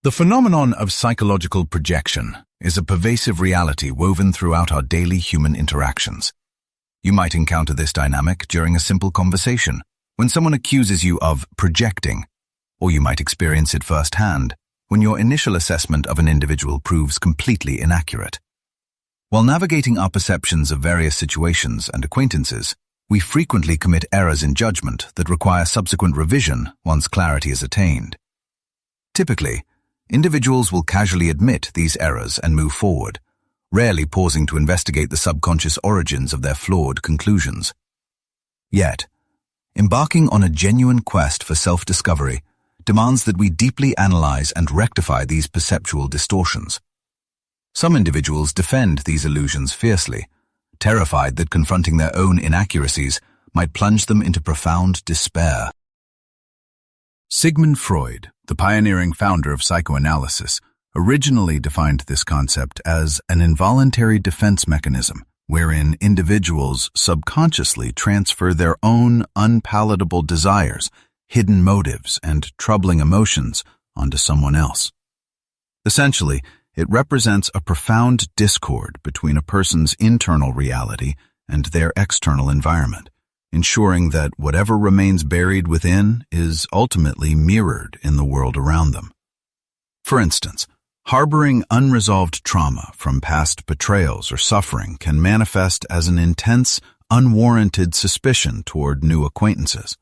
The phenomenon of psychological projection is a pervasive reality woven throughout our daily human interactions. You might encounter this dynamic during a simple conversation, when someone accuses you of projecting, or you might experience it firsthand when your initial assessment of an individual proves completely inaccurate. While navigating our perceptions of various situations and acquaintances, we frequently commit errors in judgment that require subsequent revision once clarity is attained. Typically, individuals will casually admit these errors and move forward, rarely pausing to investigate the subconscious origins of their flawed conclusions. Yet, embarking on a genuine quest for self-discovery demands that we deeply analyze and rectify these perceptual distortions. Some individuals defend these illusions fiercely, terrified that confronting their own inaccuracies might plunge them into profound despair. Sigmund Freud, the pioneering founder of psychoanalysis, originally defined this concept as an involuntary defense mechanism, wherein individuals subconsciously transfer their own unpalatable desires, hidden motives, and troubling emotions onto someone else. Essentially, it represents a profound discord between a person's internal reality and their external environment, ensuring that whatever remains buried within is ultimately mirrored in the world around them. For instance, harboring unresolved trauma from past betrayals or suffering can manifest as an intense, unwarranted suspicion toward new acquaintances.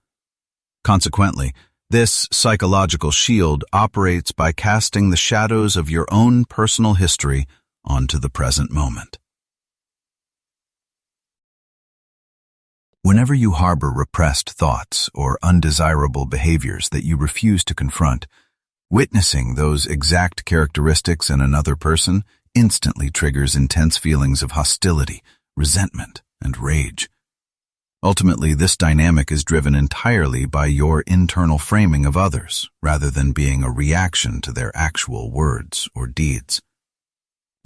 Consequently, this psychological shield operates by casting the shadows of your own personal history onto the present moment. Whenever you harbor repressed thoughts or undesirable behaviors that you refuse to confront, witnessing those exact characteristics in another person instantly triggers intense feelings of hostility, resentment, and rage. Ultimately, this dynamic is driven entirely by your internal framing of others, rather than being a reaction to their actual words or deeds.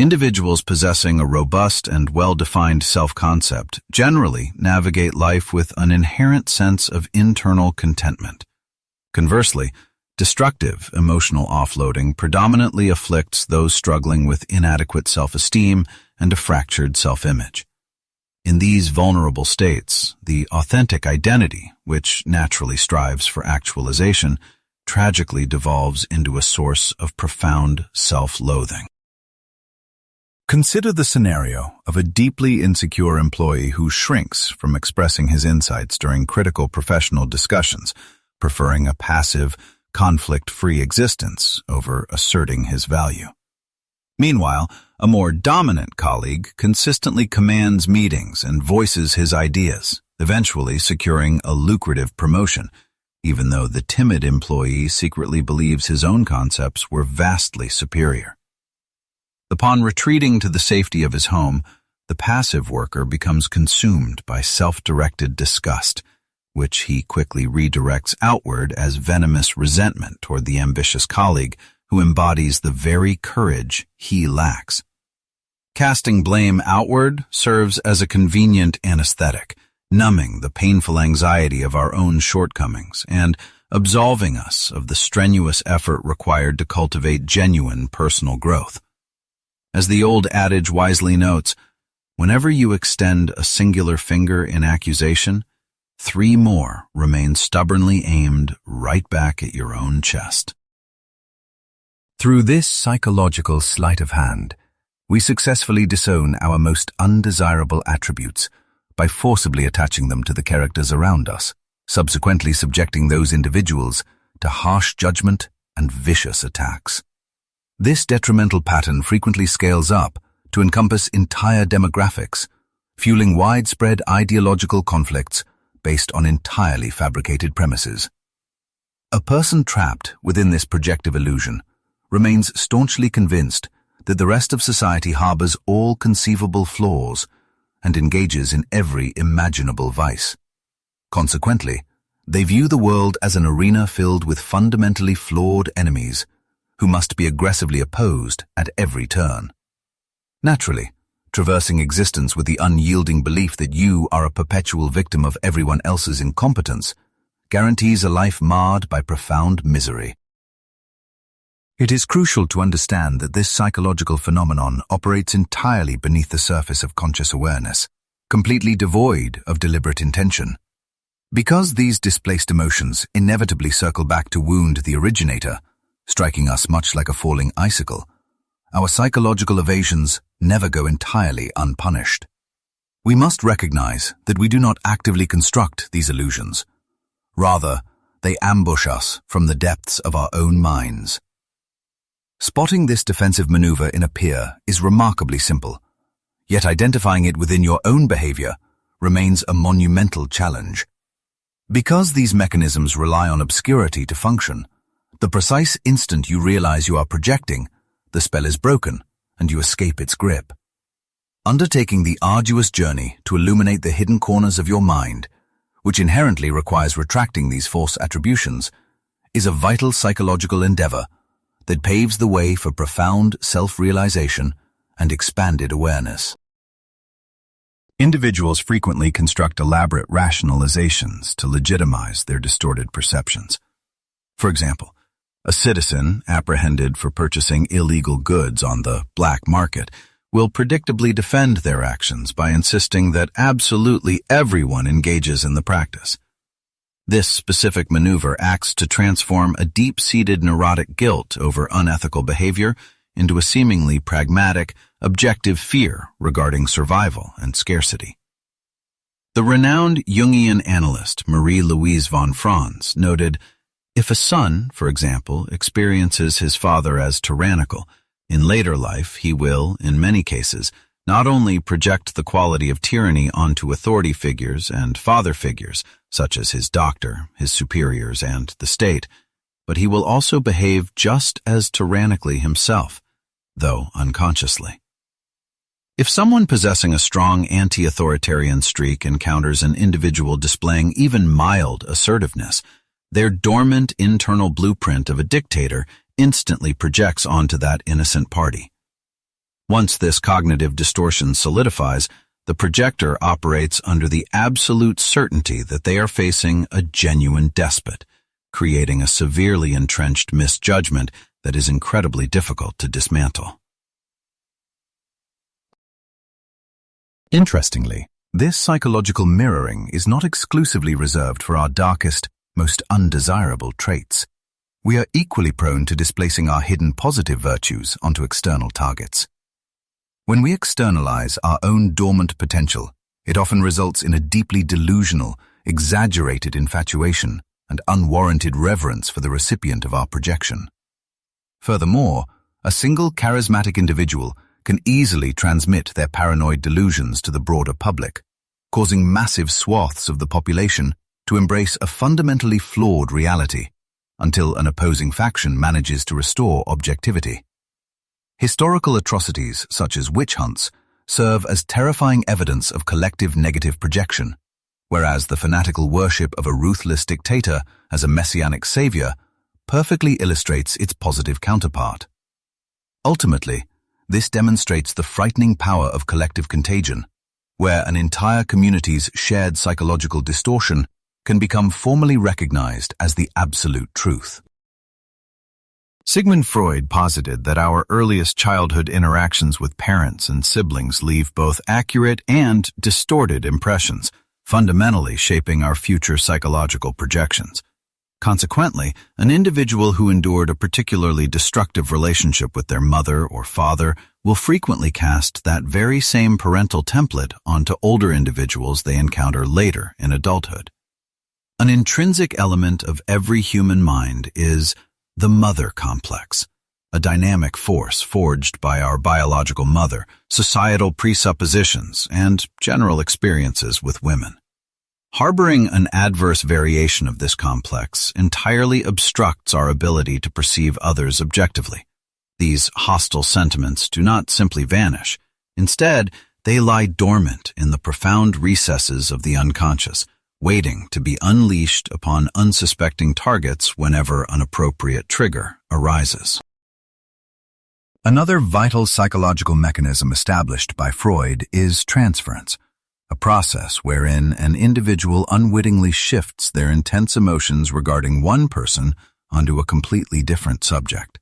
Individuals possessing a robust and well-defined self-concept generally navigate life with an inherent sense of internal contentment. Conversely, destructive emotional offloading predominantly afflicts those struggling with inadequate self-esteem and a fractured self-image. In these vulnerable states, the authentic identity, which naturally strives for actualization, tragically devolves into a source of profound self-loathing. Consider the scenario of a deeply insecure employee who shrinks from expressing his insights during critical professional discussions, preferring a passive, conflict-free existence over asserting his value. Meanwhile, a more dominant colleague consistently commands meetings and voices his ideas, eventually securing a lucrative promotion, even though the timid employee secretly believes his own concepts were vastly superior. Upon retreating to the safety of his home, the passive worker becomes consumed by self-directed disgust, which he quickly redirects outward as venomous resentment toward the ambitious colleague who embodies the very courage he lacks. Casting blame outward serves as a convenient anesthetic, numbing the painful anxiety of our own shortcomings and absolving us of the strenuous effort required to cultivate genuine personal growth. As the old adage wisely notes, whenever you extend a singular finger in accusation, 3 more remain stubbornly aimed right back at your own chest. Through this psychological sleight of hand, we successfully disown our most undesirable attributes by forcibly attaching them to the characters around us, subsequently subjecting those individuals to harsh judgment and vicious attacks. This detrimental pattern frequently scales up to encompass entire demographics, fueling widespread ideological conflicts based on entirely fabricated premises. A person trapped within this projective illusion remains staunchly convinced that the rest of society harbors all conceivable flaws and engages in every imaginable vice. Consequently, they view the world as an arena filled with fundamentally flawed enemies who must be aggressively opposed at every turn. Naturally, traversing existence with the unyielding belief that you are a perpetual victim of everyone else's incompetence guarantees a life marred by profound misery. It is crucial to understand that this psychological phenomenon operates entirely beneath the surface of conscious awareness, completely devoid of deliberate intention. Because these displaced emotions inevitably circle back to wound the originator, striking us much like a falling icicle, our psychological evasions never go entirely unpunished. We must recognize that we do not actively construct these illusions. Rather, they ambush us from the depths of our own minds. Spotting this defensive maneuver in a peer is remarkably simple, yet identifying it within your own behavior remains a monumental challenge. Because these mechanisms rely on obscurity to function, the precise instant you realize you are projecting, the spell is broken and you escape its grip. Undertaking the arduous journey to illuminate the hidden corners of your mind, which inherently requires retracting these false attributions, is a vital psychological endeavor that paves the way for profound self-realization and expanded awareness. Individuals frequently construct elaborate rationalizations to legitimize their distorted perceptions. For example, a citizen apprehended for purchasing illegal goods on the black market will predictably defend their actions by insisting that absolutely everyone engages in the practice. This specific maneuver acts to transform a deep-seated neurotic guilt over unethical behavior into a seemingly pragmatic, objective fear regarding survival and scarcity. The renowned Jungian analyst Marie-Louise von Franz noted, if a son, for example, experiences his father as tyrannical, in later life he will, in many cases, not only project the quality of tyranny onto authority figures and father figures, such as his doctor, his superiors, and the state, but he will also behave just as tyrannically himself, though unconsciously. If someone possessing a strong anti-authoritarian streak encounters an individual displaying even mild assertiveness, their dormant internal blueprint of a dictator instantly projects onto that innocent party. Once this cognitive distortion solidifies, the projector operates under the absolute certainty that they are facing a genuine despot, creating a severely entrenched misjudgment that is incredibly difficult to dismantle. Interestingly, this psychological mirroring is not exclusively reserved for our darkest, most undesirable traits. We are equally prone to displacing our hidden positive virtues onto external targets. When we externalize our own dormant potential, it often results in a deeply delusional, exaggerated infatuation and unwarranted reverence for the recipient of our projection. Furthermore, a single charismatic individual can easily transmit their paranoid delusions to the broader public, causing massive swaths of the population to embrace a fundamentally flawed reality until an opposing faction manages to restore objectivity. Historical atrocities such as witch hunts serve as terrifying evidence of collective negative projection, whereas the fanatical worship of a ruthless dictator as a messianic savior perfectly illustrates its positive counterpart. Ultimately, this demonstrates the frightening power of collective contagion, where an entire community's shared psychological distortion can become formally recognized as the absolute truth. Sigmund Freud posited that our earliest childhood interactions with parents and siblings leave both accurate and distorted impressions, fundamentally shaping our future psychological projections. Consequently, an individual who endured a particularly destructive relationship with their mother or father will frequently cast that very same parental template onto older individuals they encounter later in adulthood. An intrinsic element of every human mind is the mother complex, a dynamic force forged by our biological mother, societal presuppositions, and general experiences with women. Harboring an adverse variation of this complex entirely obstructs our ability to perceive others objectively. These hostile sentiments do not simply vanish. Instead, they lie dormant in the profound recesses of the unconscious, waiting to be unleashed upon unsuspecting targets whenever an appropriate trigger arises. Another vital psychological mechanism established by Freud is transference, a process wherein an individual unwittingly shifts their intense emotions regarding one person onto a completely different subject.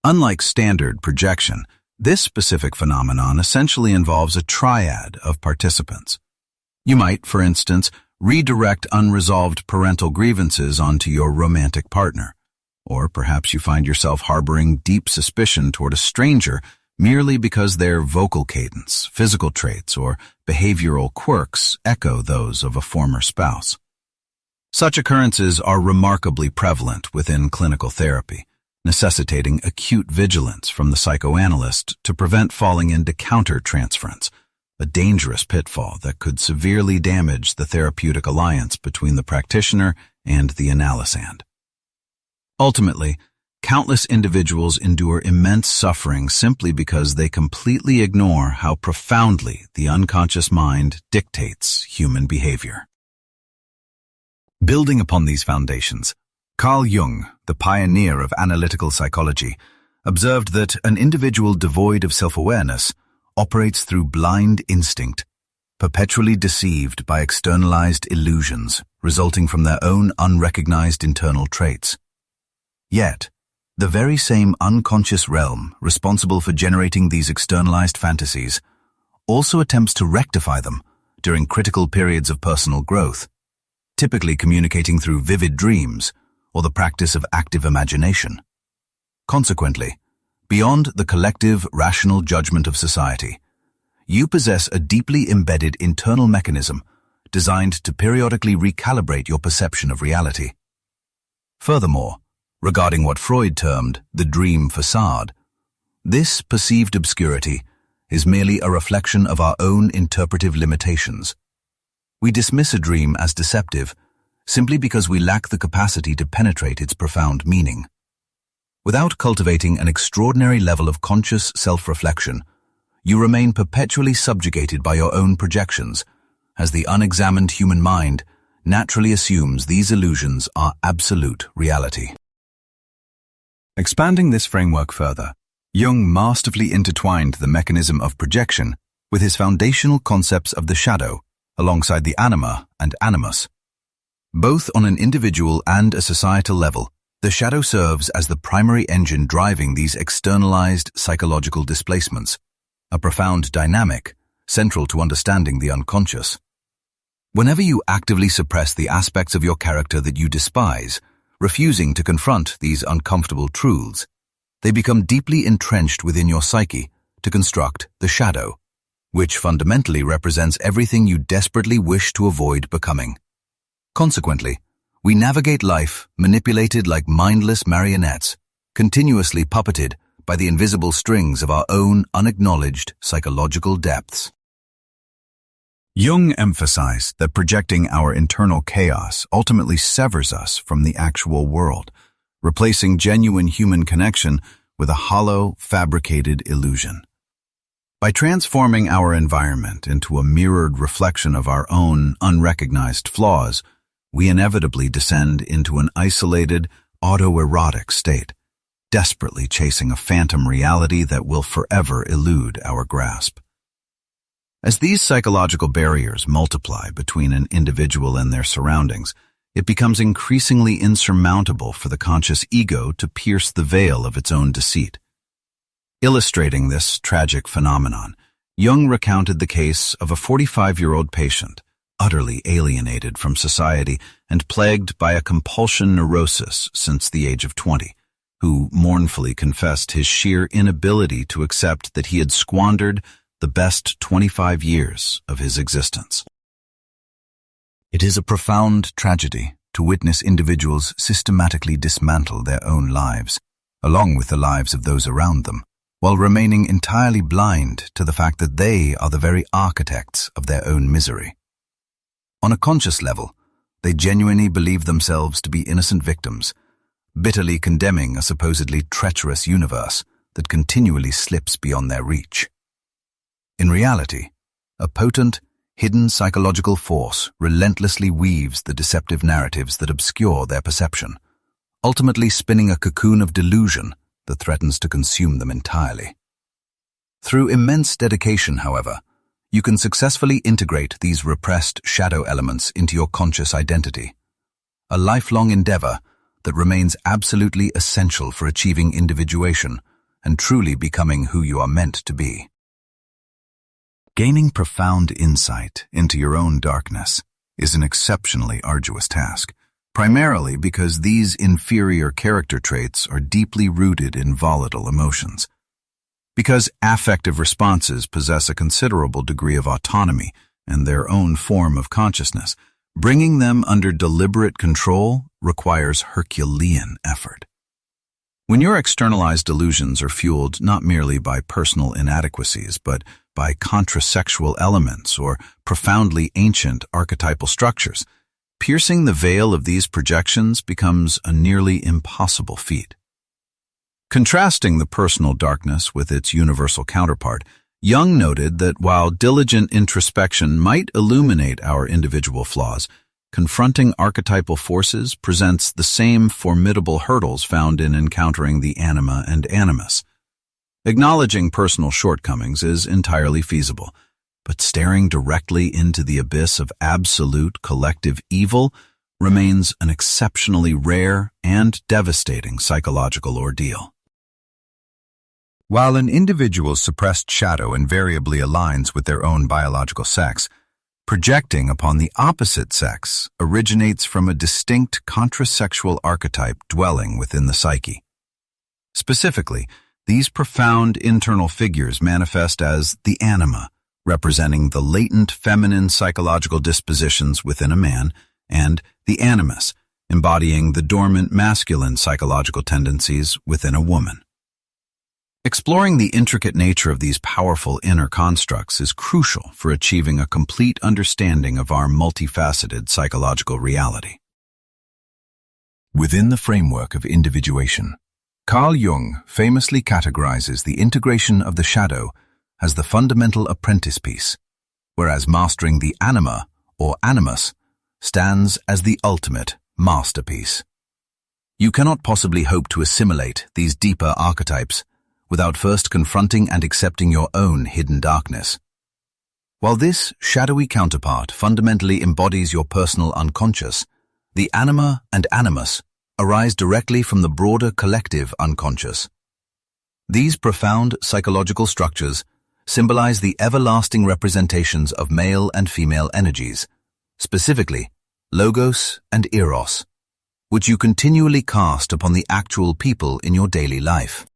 Unlike standard projection, this specific phenomenon essentially involves a triad of participants. You might, for instance, redirect unresolved parental grievances onto your romantic partner. Or perhaps you find yourself harboring deep suspicion toward a stranger merely because their vocal cadence, physical traits, or behavioral quirks echo those of a former spouse. Such occurrences are remarkably prevalent within clinical therapy, necessitating acute vigilance from the psychoanalyst to prevent falling into counter-transference, a dangerous pitfall that could severely damage the therapeutic alliance between the practitioner and the analysand. Ultimately, countless individuals endure immense suffering simply because they completely ignore how profoundly the unconscious mind dictates human behavior. Building upon these foundations, Carl Jung, the pioneer of analytical psychology, observed that an individual devoid of self-awareness operates through blind instinct, perpetually deceived by externalized illusions resulting from their own unrecognized internal traits. Yet, the very same unconscious realm responsible for generating these externalized fantasies also attempts to rectify them during critical periods of personal growth, typically communicating through vivid dreams or the practice of active imagination. Consequently, beyond the collective rational judgment of society, you possess a deeply embedded internal mechanism designed to periodically recalibrate your perception of reality. Furthermore, regarding what Freud termed the dream facade, this perceived obscurity is merely a reflection of our own interpretive limitations. We dismiss a dream as deceptive simply because we lack the capacity to penetrate its profound meaning. Without cultivating an extraordinary level of conscious self-reflection, you remain perpetually subjugated by your own projections, as the unexamined human mind naturally assumes these illusions are absolute reality. Expanding this framework further, Jung masterfully intertwined the mechanism of projection with his foundational concepts of the shadow, alongside the anima and animus. Both on an individual and a societal level, the shadow serves as the primary engine driving these externalized psychological displacements, a profound dynamic central to understanding the unconscious. Whenever you actively suppress the aspects of your character that you despise, refusing to confront these uncomfortable truths, they become deeply entrenched within your psyche to construct the shadow, which fundamentally represents everything you desperately wish to avoid becoming. Consequently, we navigate life manipulated like mindless marionettes, continuously puppeted by the invisible strings of our own unacknowledged psychological depths. Jung emphasized that projecting our internal chaos ultimately severs us from the actual world, replacing genuine human connection with a hollow, fabricated illusion. By transforming our environment into a mirrored reflection of our own unrecognized flaws, we inevitably descend into an isolated, autoerotic state, desperately chasing a phantom reality that will forever elude our grasp. As these psychological barriers multiply between an individual and their surroundings, it becomes increasingly insurmountable for the conscious ego to pierce the veil of its own deceit. Illustrating this tragic phenomenon, Jung recounted the case of a 45-year-old patient, utterly alienated from society and plagued by a compulsion neurosis since the age of 20, who mournfully confessed his sheer inability to accept that he had squandered the best 25 years of his existence. It is a profound tragedy to witness individuals systematically dismantle their own lives, along with the lives of those around them, while remaining entirely blind to the fact that they are the very architects of their own misery. On a conscious level, they genuinely believe themselves to be innocent victims, bitterly condemning a supposedly treacherous universe that continually slips beyond their reach. In reality, a potent, hidden psychological force relentlessly weaves the deceptive narratives that obscure their perception, ultimately spinning a cocoon of delusion that threatens to consume them entirely. Through immense dedication, however, you can successfully integrate these repressed shadow elements into your conscious identity, a lifelong endeavor that remains absolutely essential for achieving individuation and truly becoming who you are meant to be. Gaining profound insight into your own darkness is an exceptionally arduous task, primarily because these inferior character traits are deeply rooted in volatile emotions. Because affective responses possess a considerable degree of autonomy and their own form of consciousness, bringing them under deliberate control requires Herculean effort. When your externalized delusions are fueled not merely by personal inadequacies, but by contrasexual elements or profoundly ancient archetypal structures, piercing the veil of these projections becomes a nearly impossible feat. Contrasting the personal darkness with its universal counterpart, Jung noted that while diligent introspection might illuminate our individual flaws, confronting archetypal forces presents the same formidable hurdles found in encountering the Anima and Animus. Acknowledging personal shortcomings is entirely feasible, but staring directly into the abyss of absolute collective evil remains an exceptionally rare and devastating psychological ordeal. While an individual's suppressed shadow invariably aligns with their own biological sex, projecting upon the opposite sex originates from a distinct contrasexual archetype dwelling within the psyche. Specifically, these profound internal figures manifest as the anima, representing the latent feminine psychological dispositions within a man, and the animus, embodying the dormant masculine psychological tendencies within a woman. Exploring the intricate nature of these powerful inner constructs is crucial for achieving a complete understanding of our multifaceted psychological reality. Within the framework of individuation, Carl Jung famously categorizes the integration of the shadow as the fundamental apprentice piece, whereas mastering the anima, or animus, stands as the ultimate masterpiece. You cannot possibly hope to assimilate these deeper archetypes without first confronting and accepting your own hidden darkness. While this shadowy counterpart fundamentally embodies your personal unconscious, the anima and animus arise directly from the broader collective unconscious. These profound psychological structures symbolize the everlasting representations of male and female energies, specifically logos and eros, which you continually cast upon the actual people in your daily life.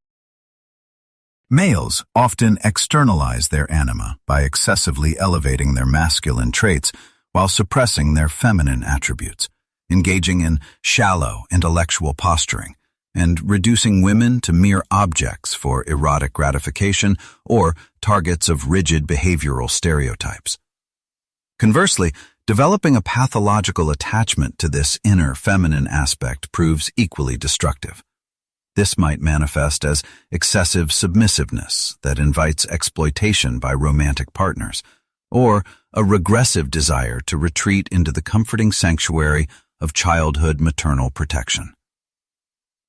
Males often externalize their anima by excessively elevating their masculine traits while suppressing their feminine attributes, engaging in shallow intellectual posturing, and reducing women to mere objects for erotic gratification or targets of rigid behavioral stereotypes. Conversely, developing a pathological attachment to this inner feminine aspect proves equally destructive. This might manifest as excessive submissiveness that invites exploitation by romantic partners, or a regressive desire to retreat into the comforting sanctuary of childhood maternal protection.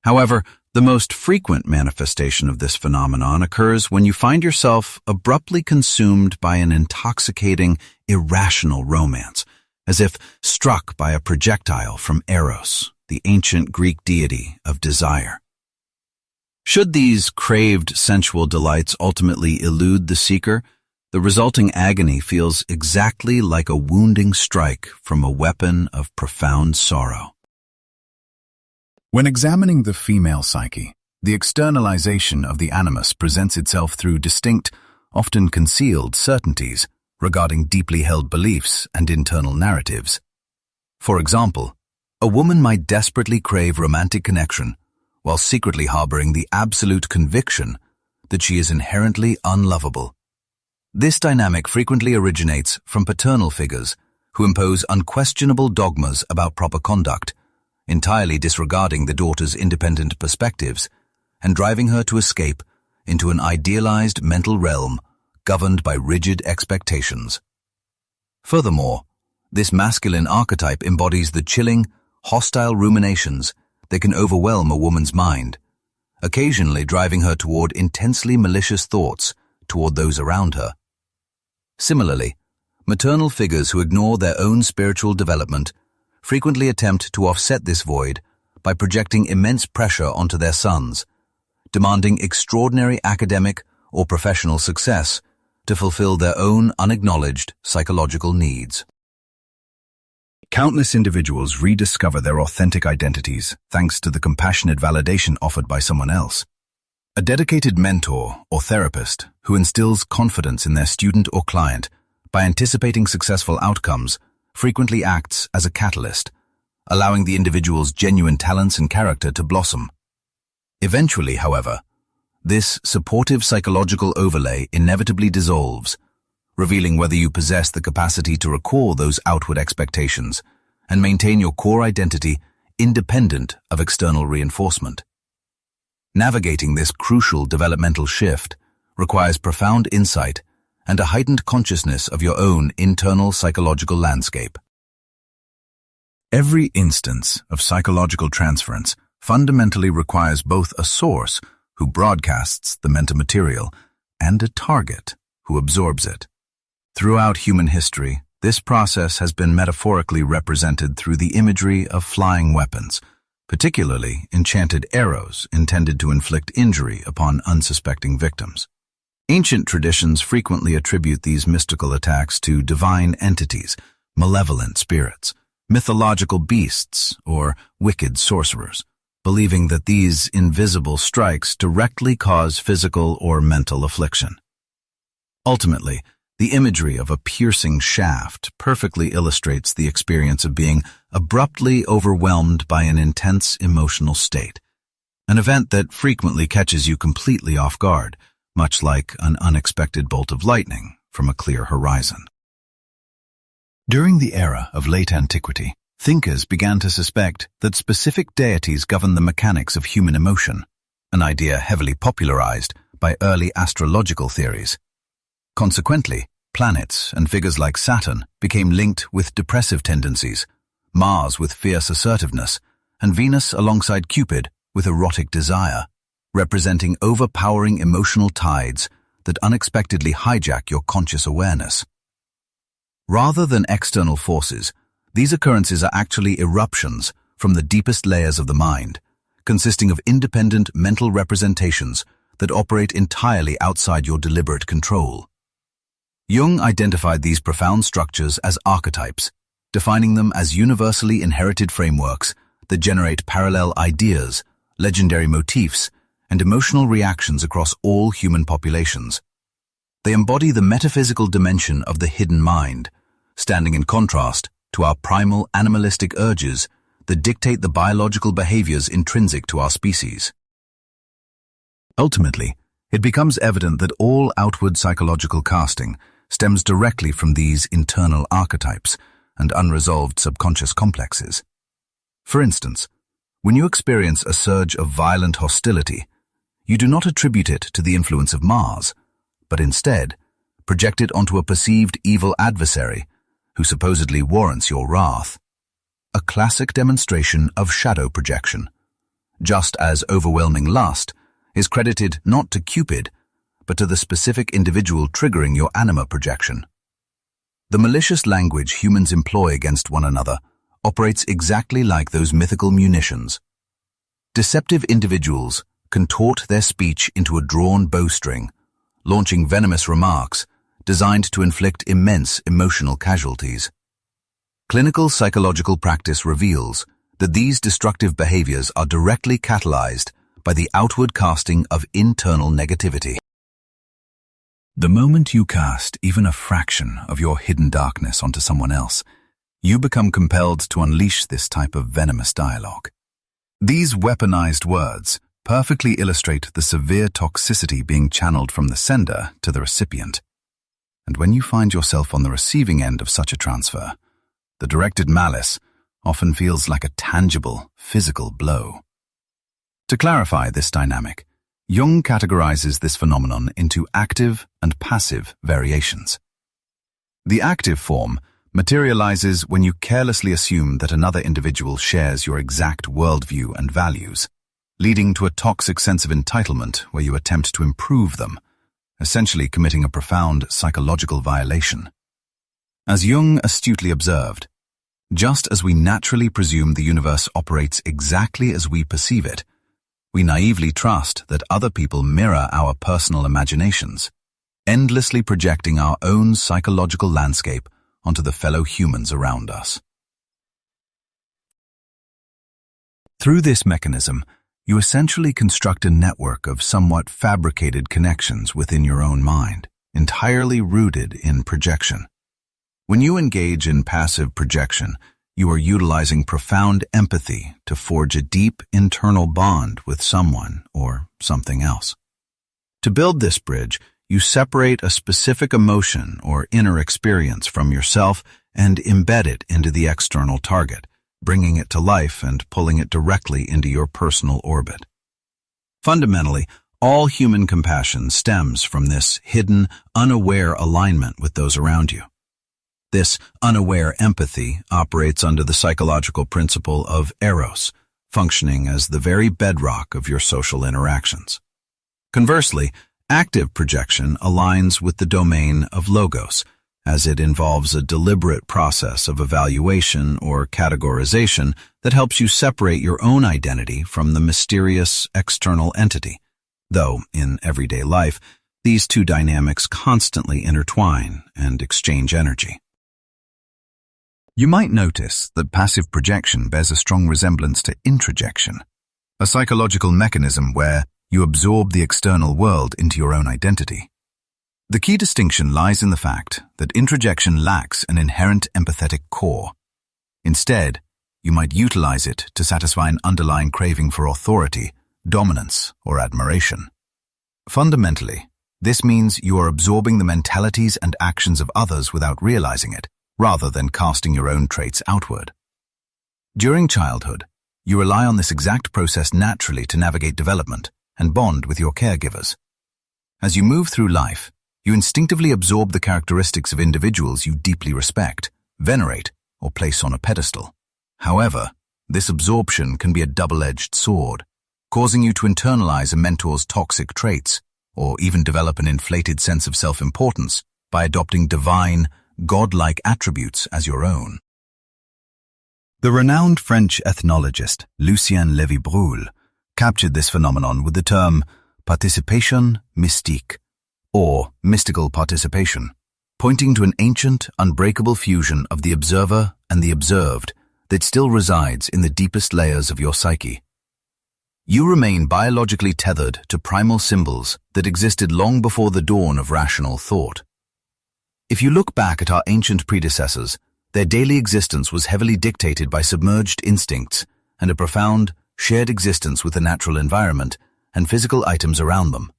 However, the most frequent manifestation of this phenomenon occurs when you find yourself abruptly consumed by an intoxicating, irrational romance, as if struck by a projectile from Eros, the ancient Greek deity of desire. Should these craved sensual delights ultimately elude the seeker, the resulting agony feels exactly like a wounding strike from a weapon of profound sorrow. When examining the female psyche, the externalization of the animus presents itself through distinct, often concealed certainties regarding deeply held beliefs and internal narratives. For example, a woman might desperately crave romantic connection while secretly harboring the absolute conviction that she is inherently unlovable. This dynamic frequently originates from paternal figures who impose unquestionable dogmas about proper conduct, entirely disregarding the daughter's independent perspectives and driving her to escape into an idealized mental realm governed by rigid expectations. Furthermore, this masculine archetype embodies the chilling, hostile ruminations that can overwhelm a woman's mind, occasionally driving her toward intensely malicious thoughts toward those around her. Similarly, maternal figures who ignore their own spiritual development frequently attempt to offset this void by projecting immense pressure onto their sons, demanding extraordinary academic or professional success to fulfill their own unacknowledged psychological needs. Countless individuals rediscover their authentic identities thanks to the compassionate validation offered by someone else. A dedicated mentor or therapist who instills confidence in their student or client by anticipating successful outcomes frequently acts as a catalyst, allowing the individual's genuine talents and character to blossom. Eventually, however, this supportive psychological overlay inevitably dissolves, revealing whether you possess the capacity to recall those outward expectations and maintain your core identity independent of external reinforcement. Navigating this crucial developmental shift requires profound insight and a heightened consciousness of your own internal psychological landscape. Every instance of psychological transference fundamentally requires both a source who broadcasts the metamaterial and a target who absorbs it. Throughout human history, this process has been metaphorically represented through the imagery of flying weapons, particularly enchanted arrows intended to inflict injury upon unsuspecting victims. Ancient traditions frequently attribute these mystical attacks to divine entities, malevolent spirits, mythological beasts, or wicked sorcerers, believing that these invisible strikes directly cause physical or mental affliction. Ultimately, the imagery of a piercing shaft perfectly illustrates the experience of being abruptly overwhelmed by an intense emotional state, an event that frequently catches you completely off guard, much like an unexpected bolt of lightning from a clear horizon. During the era of late antiquity, thinkers began to suspect that specific deities govern the mechanics of human emotion, an idea heavily popularized by early astrological theories. Consequently, planets and figures like Saturn became linked with depressive tendencies, Mars with fierce assertiveness, and Venus alongside Cupid with erotic desire, representing overpowering emotional tides that unexpectedly hijack your conscious awareness. Rather than external forces, these occurrences are actually eruptions from the deepest layers of the mind, consisting of independent mental representations that operate entirely outside your deliberate control. Jung identified these profound structures as archetypes, defining them as universally inherited frameworks that generate parallel ideas, legendary motifs, and emotional reactions across all human populations. They embody the metaphysical dimension of the hidden mind, standing in contrast to our primal animalistic urges that dictate the biological behaviors intrinsic to our species. Ultimately, it becomes evident that all outward psychological casting stems directly from these internal archetypes and unresolved subconscious complexes. For instance, when you experience a surge of violent hostility, you do not attribute it to the influence of Mars, but instead project it onto a perceived evil adversary who supposedly warrants your wrath. A classic demonstration of shadow projection, just as overwhelming lust is credited not to Cupid, but to the specific individual triggering your anima projection. The malicious language humans employ against one another operates exactly like those mythical munitions. Deceptive individuals contort their speech into a drawn bowstring, launching venomous remarks designed to inflict immense emotional casualties. Clinical psychological practice reveals that these destructive behaviors are directly catalyzed by the outward casting of internal negativity. The moment you cast even a fraction of your hidden darkness onto someone else, you become compelled to unleash this type of venomous dialogue. These weaponized words perfectly illustrate the severe toxicity being channeled from the sender to the recipient. And when you find yourself on the receiving end of such a transfer, the directed malice often feels like a tangible, physical blow. To clarify this dynamic, Jung categorizes this phenomenon into active and passive variations. The active form materializes when you carelessly assume that another individual shares your exact worldview and values, leading to a toxic sense of entitlement where you attempt to improve them, essentially committing a profound psychological violation. As Jung astutely observed, just as we naturally presume the universe operates exactly as we perceive it, We naively trust that other people mirror our personal imaginations, endlessly projecting our own psychological landscape onto the fellow humans around us. Through this mechanism, you essentially construct a network of somewhat fabricated connections within your own mind, entirely rooted in projection. When you engage in passive projection, you are utilizing profound empathy to forge a deep internal bond with someone or something else. To build this bridge, you separate a specific emotion or inner experience from yourself and embed it into the external target, bringing it to life and pulling it directly into your personal orbit. Fundamentally, all human compassion stems from this hidden, unaware alignment with those around you. This unaware empathy operates under the psychological principle of eros, functioning as the very bedrock of your social interactions. Conversely, active projection aligns with the domain of logos, as it involves a deliberate process of evaluation or categorization that helps you separate your own identity from the mysterious external entity. Though, in everyday life, these two dynamics constantly intertwine and exchange energy. You might notice that passive projection bears a strong resemblance to introjection, a psychological mechanism where you absorb the external world into your own identity. The key distinction lies in the fact that introjection lacks an inherent empathetic core. Instead, you might utilize it to satisfy an underlying craving for authority, dominance, or admiration. Fundamentally, this means you are absorbing the mentalities and actions of others without realizing it, rather than casting your own traits outward. During childhood, you rely on this exact process naturally to navigate development and bond with your caregivers. As you move through life, you instinctively absorb the characteristics of individuals you deeply respect, venerate, or place on a pedestal. However, this absorption can be a double-edged sword, causing you to internalize a mentor's toxic traits, or even develop an inflated sense of self-importance by adopting divine, godlike attributes as your own. The renowned French ethnologist Lucien Lévy-Bruhl captured this phenomenon with the term participation mystique, or mystical participation, pointing to an ancient, unbreakable fusion of the observer and the observed that still resides in the deepest layers of your psyche. You remain biologically tethered to primal symbols that existed long before the dawn of rational thought. If you look back at our ancient predecessors, their daily existence was heavily dictated by submerged instincts and a profound, shared existence with the natural environment and physical items around them.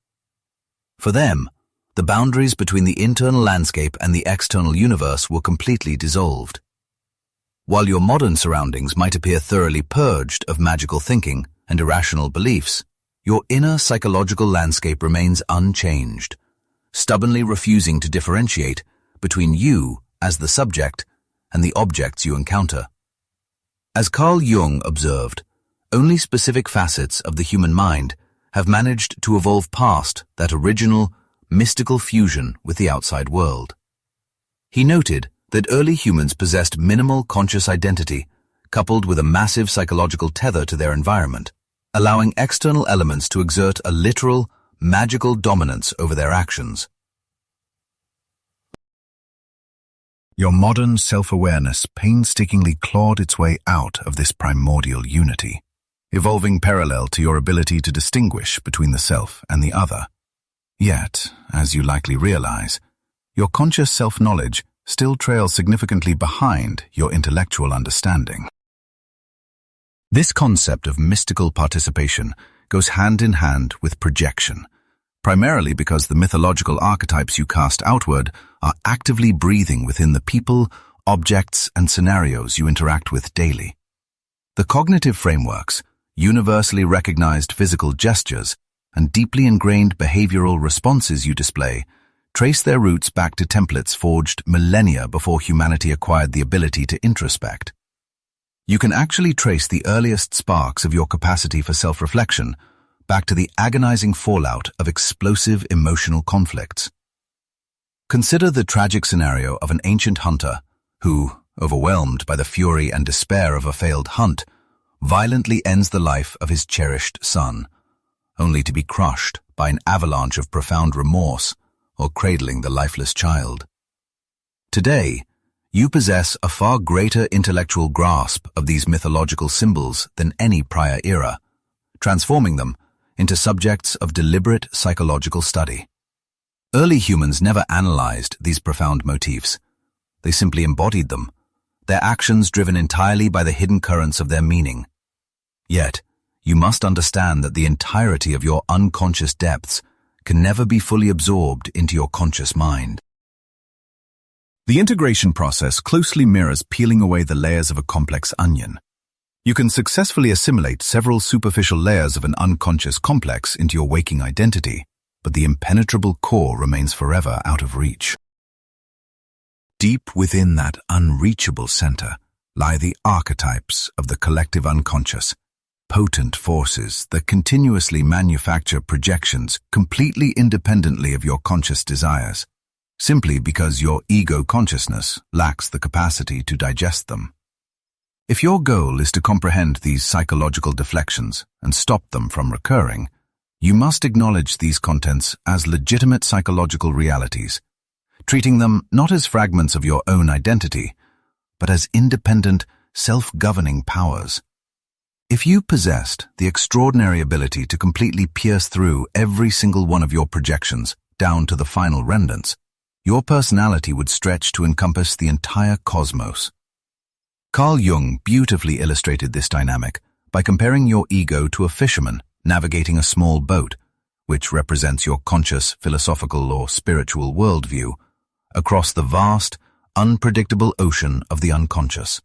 For them, the boundaries between the internal landscape and the external universe were completely dissolved. While your modern surroundings might appear thoroughly purged of magical thinking and irrational beliefs, your inner psychological landscape remains unchanged, stubbornly refusing to differentiate between you as the subject and the objects you encounter. As Carl Jung observed, only specific facets of the human mind have managed to evolve past that original, mystical fusion with the outside world. He noted that early humans possessed minimal conscious identity, coupled with a massive psychological tether to their environment, allowing external elements to exert a literal, magical dominance over their actions. Your modern self-awareness painstakingly clawed its way out of this primordial unity, evolving parallel to your ability to distinguish between the self and the other. Yet, as you likely realize, your conscious self-knowledge still trails significantly behind your intellectual understanding. This concept of mystical participation goes hand in hand with projection, primarily because the mythological archetypes you cast outward are actively breathing within the people, objects, and scenarios you interact with daily. The cognitive frameworks, universally recognized physical gestures, and deeply ingrained behavioral responses you display trace their roots back to templates forged millennia before humanity acquired the ability to introspect. You can actually trace the earliest sparks of your capacity for self-reflection back to the agonizing fallout of explosive emotional conflicts. Consider the tragic scenario of an ancient hunter who, overwhelmed by the fury and despair of a failed hunt, violently ends the life of his cherished son, only to be crushed by an avalanche of profound remorse or cradling the lifeless child. Today, you possess a far greater intellectual grasp of these mythological symbols than any prior era, transforming them into subjects of deliberate psychological study. Early humans never analyzed these profound motifs. They simply embodied them, their actions driven entirely by the hidden currents of their meaning. Yet, you must understand that the entirety of your unconscious depths can never be fully absorbed into your conscious mind. The integration process closely mirrors peeling away the layers of a complex onion. You can successfully assimilate several superficial layers of an unconscious complex into your waking identity, but the impenetrable core remains forever out of reach. Deep within that unreachable center lie the archetypes of the collective unconscious, potent forces that continuously manufacture projections completely independently of your conscious desires, simply because your ego consciousness lacks the capacity to digest them. If your goal is to comprehend these psychological deflections and stop them from recurring, you must acknowledge these contents as legitimate psychological realities, treating them not as fragments of your own identity, but as independent, self-governing powers. If you possessed the extraordinary ability to completely pierce through every single one of your projections down to the final remnants, your personality would stretch to encompass the entire cosmos. Carl Jung beautifully illustrated this dynamic by comparing your ego to a fisherman navigating a small boat, which represents your conscious, philosophical, or spiritual worldview, across the vast, unpredictable ocean of the unconscious.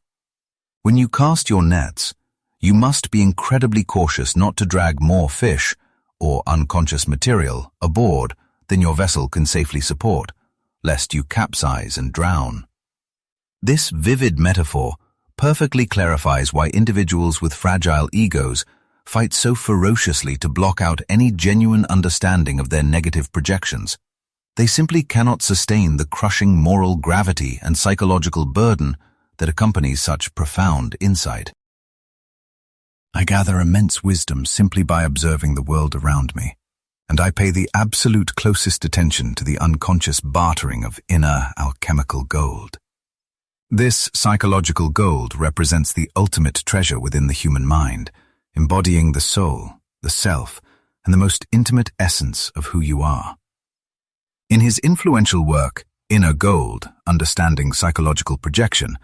When you cast your nets, you must be incredibly cautious not to drag more fish or unconscious material aboard than your vessel can safely support, lest you capsize and drown. This vivid metaphor perfectly clarifies why individuals with fragile egos fight so ferociously to block out any genuine understanding of their negative projections. They simply cannot sustain the crushing moral gravity and psychological burden that accompanies such profound insight. I gather immense wisdom simply by observing the world around me, and I pay the absolute closest attention to the unconscious bartering of inner alchemical gold. This psychological gold represents the ultimate treasure within the human mind, embodying the soul, the self, and the most intimate essence of who you are. In his influential work, Inner Gold, Understanding Psychological Projection,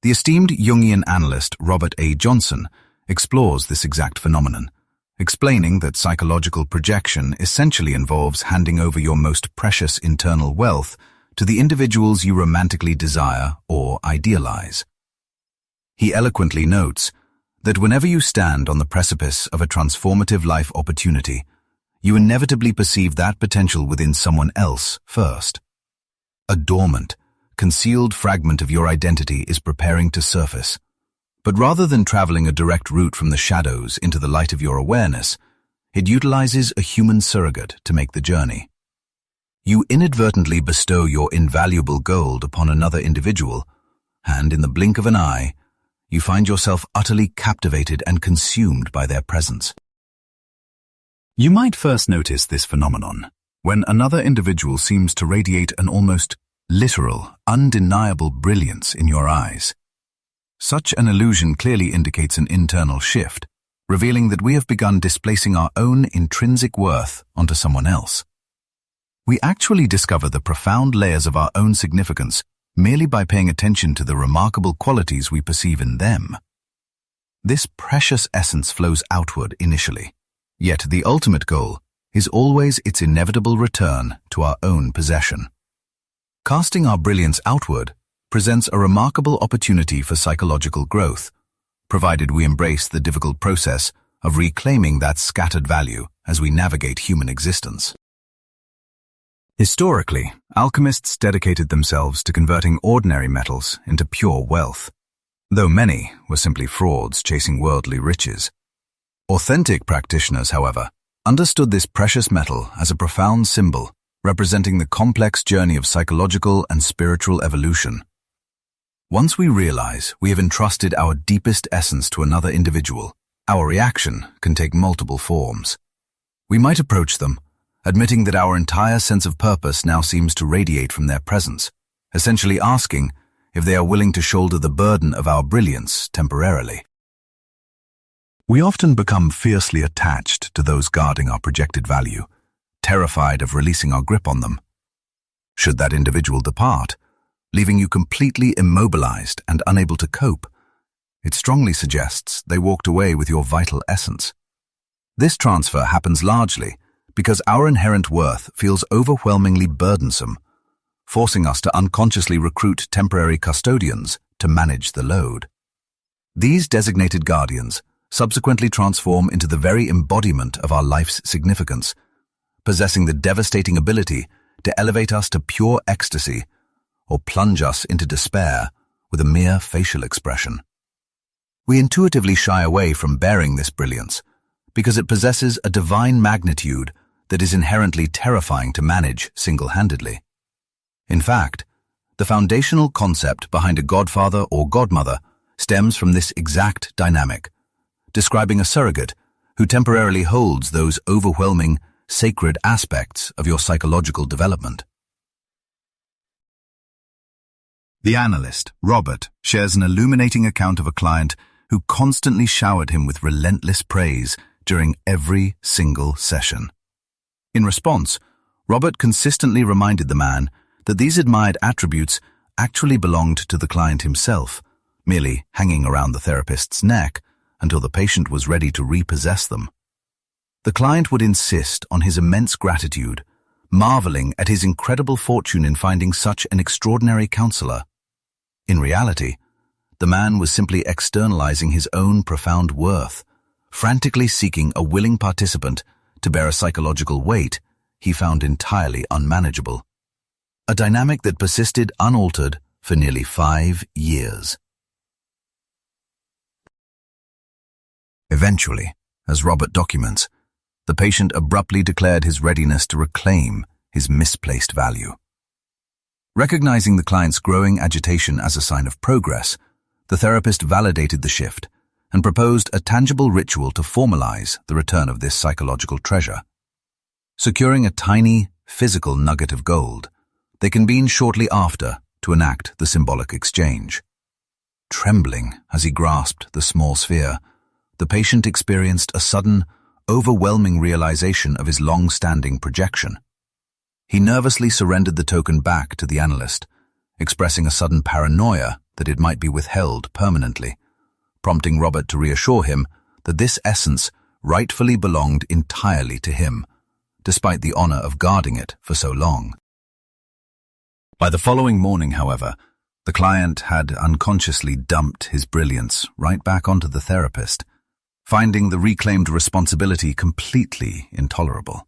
the esteemed Jungian analyst Robert A. Johnson explores this exact phenomenon, explaining that psychological projection essentially involves handing over your most precious internal wealth to the individuals you romantically desire or idealize. He eloquently notes that whenever you stand on the precipice of a transformative life opportunity, you inevitably perceive that potential within someone else first. A dormant, concealed fragment of your identity is preparing to surface, but rather than traveling a direct route from the shadows into the light of your awareness, it utilizes a human surrogate to make the journey. You inadvertently bestow your invaluable gold upon another individual, and in the blink of an eye, you find yourself utterly captivated and consumed by their presence. You might first notice this phenomenon when another individual seems to radiate an almost literal, undeniable brilliance in your eyes. Such an illusion clearly indicates an internal shift, revealing that we have begun displacing our own intrinsic worth onto someone else. We actually discover the profound layers of our own significance merely by paying attention to the remarkable qualities we perceive in them. This precious essence flows outward initially, yet the ultimate goal is always its inevitable return to our own possession. Casting our brilliance outward presents a remarkable opportunity for psychological growth, provided we embrace the difficult process of reclaiming that scattered value as we navigate human existence. Historically, alchemists dedicated themselves to converting ordinary metals into pure wealth, though many were simply frauds chasing worldly riches. Authentic practitioners, however, understood this precious metal as a profound symbol representing the complex journey of psychological and spiritual evolution. Once we realize we have entrusted our deepest essence to another individual, our reaction can take multiple forms. We might approach them, admitting that our entire sense of purpose now seems to radiate from their presence, essentially asking if they are willing to shoulder the burden of our brilliance temporarily. We often become fiercely attached to those guarding our projected value, terrified of releasing our grip on them. Should that individual depart, leaving you completely immobilized and unable to cope, it strongly suggests they walked away with your vital essence. This transfer happens largely because our inherent worth feels overwhelmingly burdensome, forcing us to unconsciously recruit temporary custodians to manage the load. These designated guardians subsequently transform into the very embodiment of our life's significance, possessing the devastating ability to elevate us to pure ecstasy or plunge us into despair with a mere facial expression. We intuitively shy away from bearing this brilliance because it possesses a divine magnitude that is inherently terrifying to manage single-handedly. In fact, the foundational concept behind a godfather or godmother stems from this exact dynamic, describing a surrogate who temporarily holds those overwhelming, sacred aspects of your psychological development. The analyst, Robert, shares an illuminating account of a client who constantly showered him with relentless praise during every single session. In response, Robert consistently reminded the man that these admired attributes actually belonged to the client himself, merely hanging around the therapist's neck until the patient was ready to repossess them. The client would insist on his immense gratitude, marveling at his incredible fortune in finding such an extraordinary counselor. In reality, the man was simply externalizing his own profound worth, frantically seeking a willing participant to bear a psychological weight he found entirely unmanageable. A dynamic that persisted unaltered for nearly 5 years. Eventually, as Robert documents, the patient abruptly declared his readiness to reclaim his misplaced value. Recognizing the client's growing agitation as a sign of progress, the therapist validated the shift and proposed a tangible ritual to formalize the return of this psychological treasure. Securing a tiny, physical nugget of gold, they convened shortly after to enact the symbolic exchange. Trembling as he grasped the small sphere, the patient experienced a sudden, overwhelming realization of his long-standing projection. He nervously surrendered the token back to the analyst, expressing a sudden paranoia that it might be withheld permanently, prompting Robert to reassure him that this essence rightfully belonged entirely to him, despite the honor of guarding it for so long. By the following morning, however, the client had unconsciously dumped his brilliance right back onto the therapist, finding the reclaimed responsibility completely intolerable.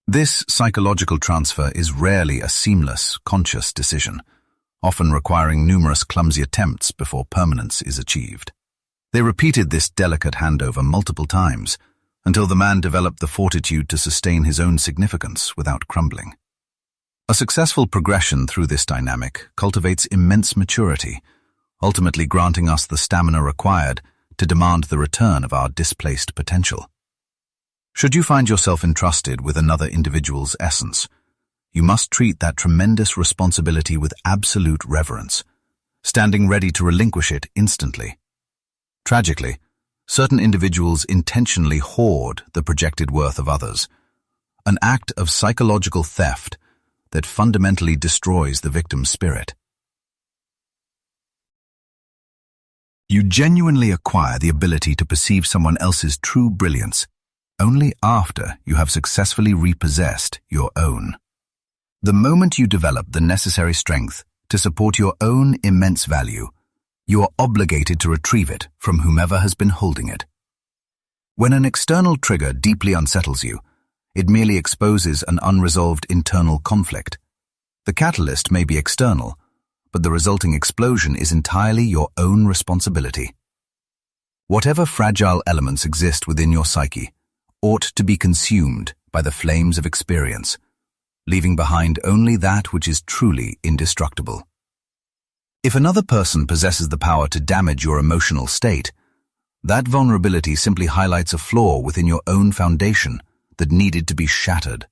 This psychological transfer is rarely a seamless, conscious decision, often requiring numerous clumsy attempts before permanence is achieved. They repeated this delicate handover multiple times until the man developed the fortitude to sustain his own significance without crumbling. A successful progression through this dynamic cultivates immense maturity, ultimately granting us the stamina required to demand the return of our displaced potential. Should you find yourself entrusted with another individual's essence, you must treat that tremendous responsibility with absolute reverence, standing ready to relinquish it instantly. Tragically, certain individuals intentionally hoard the projected worth of others, an act of psychological theft that fundamentally destroys the victim's spirit. You genuinely acquire the ability to perceive someone else's true brilliance only after you have successfully repossessed your own. The moment you develop the necessary strength to support your own immense value, you are obligated to retrieve it from whomever has been holding it. When an external trigger deeply unsettles you, it merely exposes an unresolved internal conflict. The catalyst may be external, but the resulting explosion is entirely your own responsibility. Whatever fragile elements exist within your psyche ought to be consumed by the flames of experience, leaving behind only that which is truly indestructible. If another person possesses the power to damage your emotional state, that vulnerability simply highlights a flaw within your own foundation that needed to be shattered.